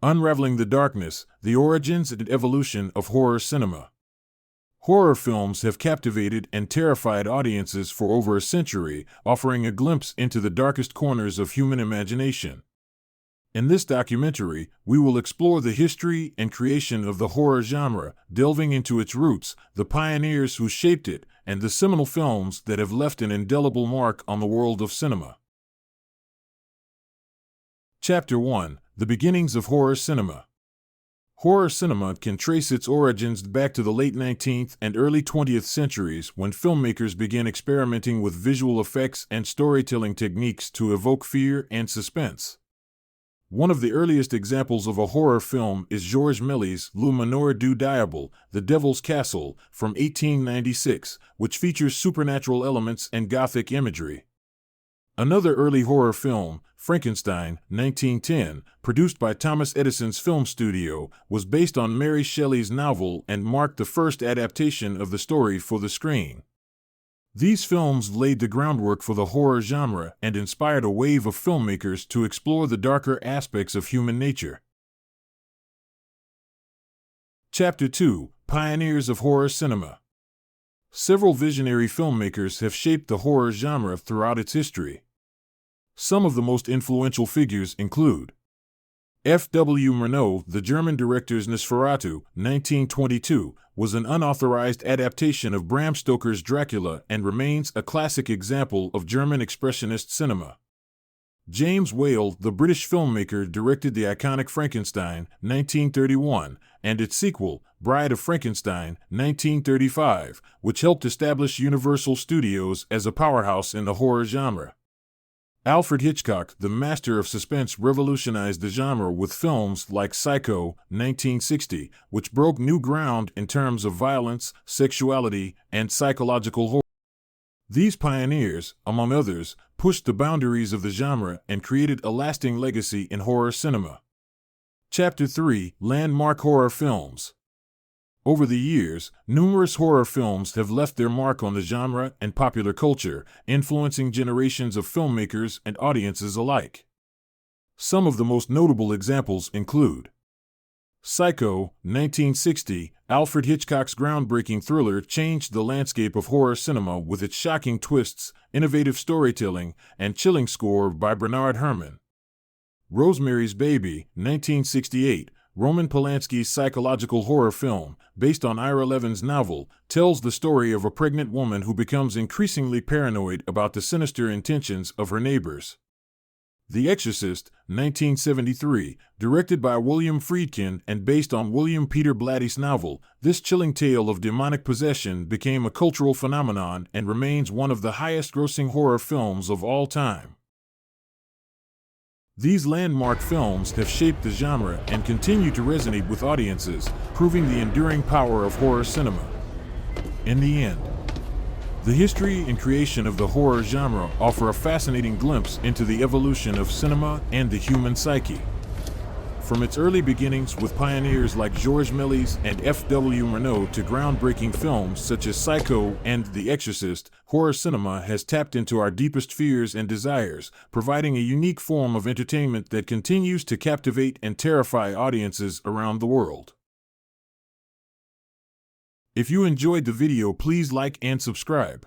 Unraveling the Darkness, the Origins and Evolution of Horror Cinema. Horror films have captivated and terrified audiences for over a century, offering a glimpse into the darkest corners of human imagination. In this documentary, we will explore the history and creation of the horror genre, delving into its roots, the pioneers who shaped it, and the seminal films that have left an indelible mark on the world of cinema. Chapter 1: The Beginnings of Horror Cinema. Horror cinema can trace its origins back to the late 19th and early 20th centuries when filmmakers began experimenting with visual effects and storytelling techniques to evoke fear and suspense. One of the earliest examples of a horror film is Georges Méliès' Le Manoir du Diable, The Devil's Castle, from 1896, which features supernatural elements and Gothic imagery. Another early horror film, Frankenstein, 1910, produced by Thomas Edison's film studio, was based on Mary Shelley's novel and marked the first adaptation of the story for the screen. These films laid the groundwork for the horror genre and inspired a wave of filmmakers to explore the darker aspects of human nature. Chapter 2: Pioneers of Horror Cinema. Several visionary filmmakers have shaped the horror genre throughout its history. Some of the most influential figures include F. W. Murnau. The German director's Nosferatu, 1922, was an unauthorized adaptation of Bram Stoker's Dracula and remains a classic example of German expressionist cinema. James Whale, the British filmmaker, directed the iconic Frankenstein, 1931, and its sequel, Bride of Frankenstein, 1935, which helped establish Universal Studios as a powerhouse in the horror genre. Alfred Hitchcock, the master of suspense, revolutionized the genre with films like Psycho, 1960, which broke new ground in terms of violence, sexuality, and psychological horror. These pioneers, among others, pushed the boundaries of the genre and created a lasting legacy in horror cinema. Chapter 3: Landmark Horror Films. Over the years, numerous horror films have left their mark on the genre and popular culture, influencing generations of filmmakers and audiences alike. Some of the most notable examples include Psycho, 1960. Alfred Hitchcock's groundbreaking thriller changed the landscape of horror cinema with its shocking twists, innovative storytelling, and chilling score by Bernard Herrmann. Rosemary's Baby, 1968. Roman Polanski's psychological horror film, based on Ira Levin's novel, tells the story of a pregnant woman who becomes increasingly paranoid about the sinister intentions of her neighbors. The Exorcist, 1973, directed by William Friedkin and based on William Peter Blatty's novel, this chilling tale of demonic possession became a cultural phenomenon and remains one of the highest-grossing horror films of all time. These landmark films have shaped the genre and continue to resonate with audiences, proving the enduring power of horror cinema. In the end, the history and creation of the horror genre offer a fascinating glimpse into the evolution of cinema and the human psyche. From its early beginnings with pioneers like Georges Méliès and F. W. Murnau to groundbreaking films such as Psycho and The Exorcist, horror cinema has tapped into our deepest fears and desires, providing a unique form of entertainment that continues to captivate and terrify audiences around the world. If you enjoyed the video, please like and subscribe.